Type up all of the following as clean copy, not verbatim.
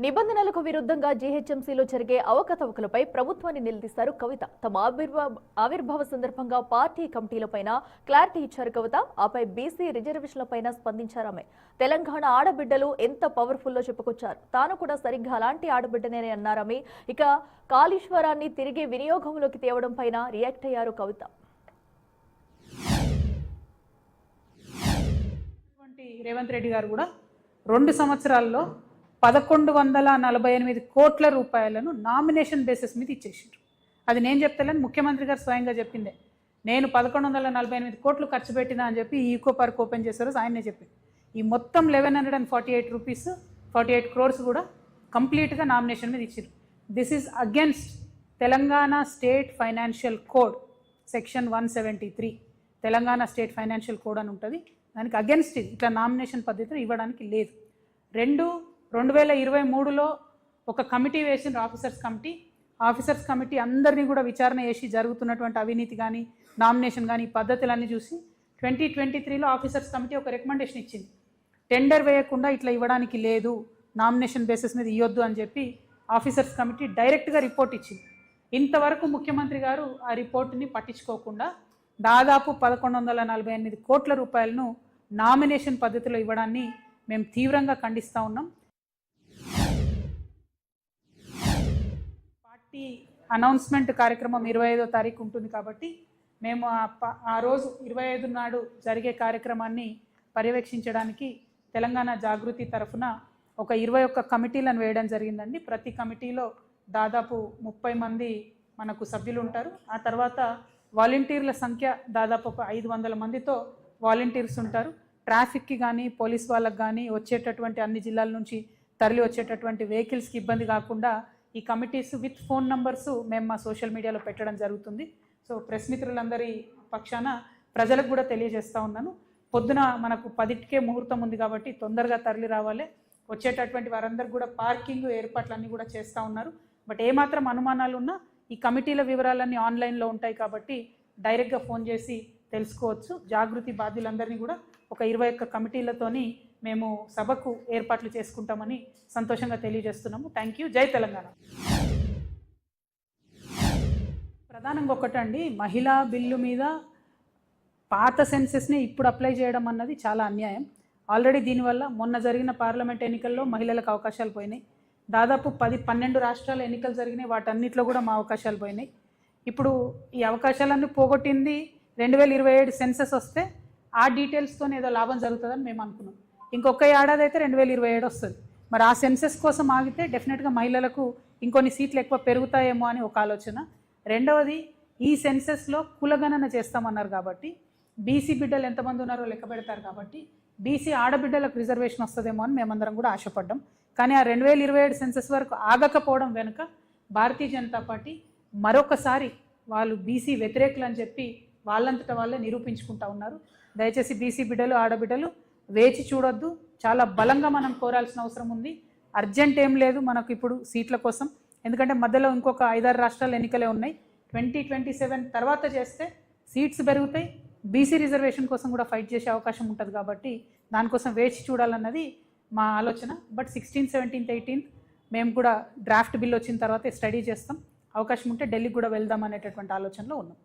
నిబంధనలకు విరుద్ధంగా జీహెచ్ఎంసీలో జరిగే అవకతవకలపై ప్రభుత్వాన్ని నిలదీశారు కవిత. తమ ఆవిర్భావ సందర్భంగా పార్టీ కమిటీలపైన క్లారిటీ ఇచ్చారు కవిత. ఆపై బీసీ రిజర్వేషన్లపైన స్పందించారామె. తెలంగాణ ఆడబిడ్డలు ఎంత పవర్ఫుల్లో చెప్పుకొచ్చారు. తాను కూడా సరిగ్గా అలాంటి ఆడబిడ్డనే అన్నారామె. ఇక కాళేశ్వరాన్ని తిరిగి వినియోగంలోకి తేవడం పైన రియాక్ట్ అయ్యారు కవిత. రేవంత్ రెడ్డి గారు కూడా 2 సంవత్సరాల్లో 1148 కోట్ల రూపాయలను నామినేషన్ బేసిస్ మీద ఇచ్చేసారు. అది నేను చెప్తలేను, ముఖ్యమంత్రి గారు స్వయంగా చెప్పిందే. నేను 1148 కోట్లు ఖర్చు పెట్టినా అని చెప్పి ఈకో పార్క్ ఓపెన్ చేశారు, ఆయనే చెప్పింది. ఈ మొత్తం 1148 క్రోర్స్ కూడా కంప్లీట్గా నామినేషన్ మీద ఇచ్చారు. This is against Telangana state financial code section 173. Telangana state financial code అని ఉంటుంది, దానికి అగెన్స్ట్ ఇది. ఇట్లా నామినేషన్ పద్ధతిలో ఇవ్వడానికి లేదు. 2023లో ఒక కమిటీ వేసిన ఆఫీసర్స్ కమిటీ అందరినీ కూడా విచారణ చేసి జరుగుతున్నటువంటి అవినీతి కానీ నామినేషన్ కానీ పద్ధతులన్నీ చూసి 2023లో ఆఫీసర్స్ కమిటీ ఒక రికమెండేషన్ ఇచ్చింది. టెండర్ వేయకుండా ఇట్లా ఇవ్వడానికి లేదు, నామినేషన్ బేసిస్ మీద ఇవ్వద్దు అని చెప్పి ఆఫీసర్స్ కమిటీ డైరెక్ట్గా రిపోర్ట్ ఇచ్చింది. ఇంతవరకు ముఖ్యమంత్రి గారు ఆ రిపోర్ట్ని పట్టించుకోకుండా దాదాపు 1148 కోట్ల రూపాయలను నామినేషన్ పద్ధతిలో ఇవ్వడాన్ని మేము తీవ్రంగా ఖండిస్తూ ఉన్నాం. పార్టీ అనౌన్స్మెంట్ కార్యక్రమం 25వ తారీఖు ఉంటుంది కాబట్టి మేము ఆ రోజు 25 నాడు జరిగే కార్యక్రమాన్ని పర్యవేక్షించడానికి తెలంగాణ జాగృతి తరఫున ఒక 21 కమిటీలను వేయడం జరిగిందండి. ప్రతి కమిటీలో దాదాపు 30 మంది మనకు సభ్యులు ఉంటారు. ఆ తర్వాత వాలంటీర్ల సంఖ్య దాదాపు ఒక 500 మందితో వాలంటీర్స్ ఉంటారు. ట్రాఫిక్కి కానీ పోలీస్ వాళ్ళకి కానీ వచ్చేటటువంటి అన్ని జిల్లాల నుంచి తరలి వచ్చేటటువంటి వెహికల్స్కి ఇబ్బంది కాకుండా ఈ కమిటీస్ విత్ ఫోన్ నంబర్స్ మేము మా సోషల్ మీడియాలో పెట్టడం జరుగుతుంది. సో ప్రెస్ మిత్రులందరి పక్షాన ప్రజలకు కూడా తెలియజేస్తూ ఉన్నాను. పొద్దున మనకు 10కే ముహూర్తం ఉంది కాబట్టి తొందరగా తరలి రావాలి. వచ్చేటటువంటి వారందరూ కూడా పార్కింగ్ ఏర్పాట్లన్నీ కూడా చేస్తూ ఉన్నారు. బట్ ఏమాత్రం అనుమానాలు ఉన్నా ఈ కమిటీల వివరాలన్నీ ఆన్లైన్లో ఉంటాయి కాబట్టి డైరెక్ట్గా ఫోన్ చేసి తెలుసుకోవచ్చు. జాగృతి బాధ్యులందరినీ కూడా ఒక 21 కమిటీలతోని మేము సభకు ఏర్పాట్లు చేసుకుంటామని సంతోషంగా తెలియజేస్తున్నాము. Thank you. జై తెలంగాణ. ప్రధానంగా ఒకటండి, మహిళా బిల్లు మీద పాత సెన్సెస్ని ఇప్పుడు అప్లై చేయడం అన్నది చాలా అన్యాయం. ఆల్రెడీ దీనివల్ల మొన్న జరిగిన పార్లమెంట్ ఎన్నికల్లో మహిళలకు అవకాశాలు పోయినాయి. దాదాపు 10-12 రాష్ట్రాల ఎన్నికలు జరిగినాయి, వాటన్నిటిలో కూడా మా అవకాశాలు పోయినాయి. ఇప్పుడు ఈ అవకాశాలన్నీ పోగొట్టింది 2027 సెన్సెస్ వస్తే ఆ డీటెయిల్స్తో ఏదో లాభం జరుగుతుందని మేము అనుకున్నాం. ఇంకొక ఏడాది అయితే 2027 వస్తుంది. మరి ఆ సెన్సెస్ కోసం ఆగితే డెఫినెట్గా మహిళలకు ఇంకొన్ని సీట్లు ఎక్కువ పెరుగుతాయేమో అని ఒక ఆలోచన. రెండవది, ఈ సెన్సెస్లో కులగణన చేస్తామన్నారు కాబట్టి బీసీ బిడ్డలు ఎంతమంది ఉన్నారో లెక్క పెడతారు కాబట్టి బీసీ ఆడబిడ్డలకు రిజర్వేషన్ వస్తుందేమో అని మేమందరం కూడా ఆశపడ్డాం. కానీ ఆ 2027 సెన్సెస్ వరకు ఆగకపోవడం వెనుక భారతీయ జనతా పార్టీ మరొకసారి వాళ్ళు బీసీ వ్యతిరేకులు అని చెప్పి వాళ్ళంతటా వాళ్ళే నిరూపించుకుంటా ఉన్నారు. దయచేసి బీసీ బిడ్డలు ఆడబిడ్డలు వేచి చూడొద్దు. చాలా బలంగా మనం కోరాల్సిన అవసరం ఉంది. అర్జెంట్ ఏం లేదు మనకు ఇప్పుడు సీట్ల కోసం, ఎందుకంటే మధ్యలో ఇంకొక 5-6 రాష్ట్రాల ఎన్నికలే ఉన్నాయి. 2027 తర్వాత చేస్తే సీట్స్ పెరుగుతాయి, బీసీ రిజర్వేషన్ కోసం కూడా ఫైట్ చేసే అవకాశం ఉంటుంది కాబట్టి దానికోసం వేచి చూడాలన్నది మా ఆలోచన. బట్ 16th, 17th, 18th మేము కూడా డ్రాఫ్ట్ బిల్ వచ్చిన తర్వాత స్టడీ చేస్తాం. అవకాశం ఉంటే ఢిల్లీకి కూడా వెళ్దాం అనేటటువంటి ఆలోచనలో ఉన్నాం.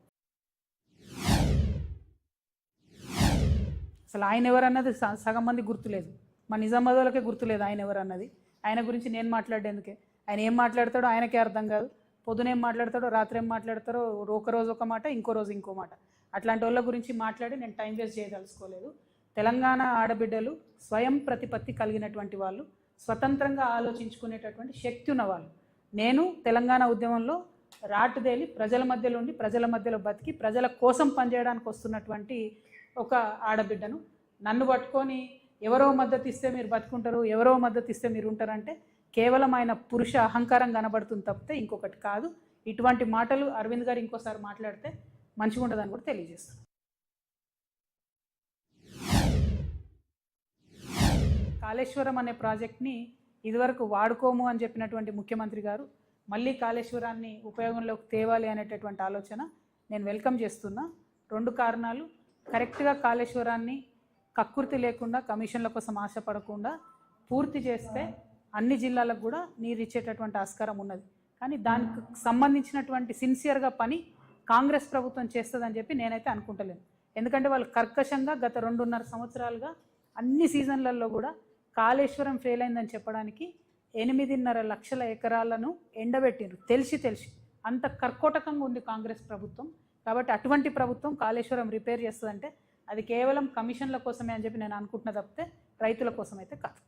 అసలు ఆయన ఎవరన్నది సగం మంది గుర్తులేదు, మా నిజామాబాద్ వాళ్ళకే గుర్తులేదు ఆయన ఎవరన్నది. ఆయన గురించి నేను మాట్లాడేందుకే, ఆయన ఏం మాట్లాడతాడో ఆయనకే అర్థం కాదు. పొద్దున ఏం మాట్లాడతాడో రాత్రి ఏం మాట్లాడతారో, ఒక రోజు ఒక మాట ఇంకో రోజు ఇంకో మాట. అట్లాంటి వాళ్ళ గురించి మాట్లాడి నేను టైం వేస్ట్ చేయదలుచుకోలేదు. తెలంగాణ ఆడబిడ్డలు స్వయం ప్రతిపత్తి కలిగినటువంటి వాళ్ళు, స్వతంత్రంగా ఆలోచించుకునేటటువంటి శక్తి ఉన్నవాళ్ళు. నేను తెలంగాణ ఉద్యమంలో రాటుదేలి ప్రజల మధ్యలో ఉండి ప్రజల మధ్యలో బతికి ప్రజల కోసం పనిచేయడానికి వస్తున్నటువంటి ఒక ఆడబిడ్డను. నన్ను పట్టుకొని ఎవరో మద్దతు ఇస్తే మీరు బతుకుంటారు, ఎవరో మద్దతు ఇస్తే మీరు ఉంటారంటే కేవలం ఆయన పురుష అహంకారం కనబడుతుంది తప్పితే ఇంకొకటి కాదు. ఇటువంటి మాటలు అరవింద్ గారు ఇంకోసారి మాట్లాడితే మంచిగా ఉంటుందని కూడా తెలియజేస్తాను. కాళేశ్వరం అనే ప్రాజెక్ట్ని ఇదివరకు వాడుకోము అని చెప్పినటువంటి ముఖ్యమంత్రి గారు మళ్ళీ కాళేశ్వరాన్ని ఉపయోగంలోకి తేవాలి అనేటటువంటి ఆలోచన నేను వెల్కమ్ చేస్తున్నా. 2 కారణాలు. కరెక్ట్గా కాళేశ్వరాన్ని కక్కుర్తి లేకుండా కమిషన్ల కోసం ఆశపడకుండా పూర్తి చేస్తే అన్ని జిల్లాలకు కూడా నీరు ఇచ్చేటటువంటి ఆస్కారం ఉన్నది. కానీ దానికి సంబంధించినటువంటి సిన్సియర్గా పని కాంగ్రెస్ ప్రభుత్వం చేస్తుందని చెప్పి నేనైతే అనుకుంటలేను. ఎందుకంటే వాళ్ళు కర్కశంగా గత 2.5 సంవత్సరాలుగా అన్ని సీజన్లలో కూడా కాళేశ్వరం ఫెయిల్ అయిందని చెప్పడానికి 8.5 లక్షల ఎకరాలను ఎండబెట్టిండ్రు తెలిసి. అంత కర్కోటకంగా ఉంది కాంగ్రెస్ ప్రభుత్వం. కాబట్టి అటువంటి ప్రభుత్వం కాళేశ్వరం రిపేర్ చేస్తుందంటే అది కేవలం కమిషన్ల కోసమే అని చెప్పి నేను అనుకుంటున్నా తప్పితే రైతుల కోసం అయితే కాదు.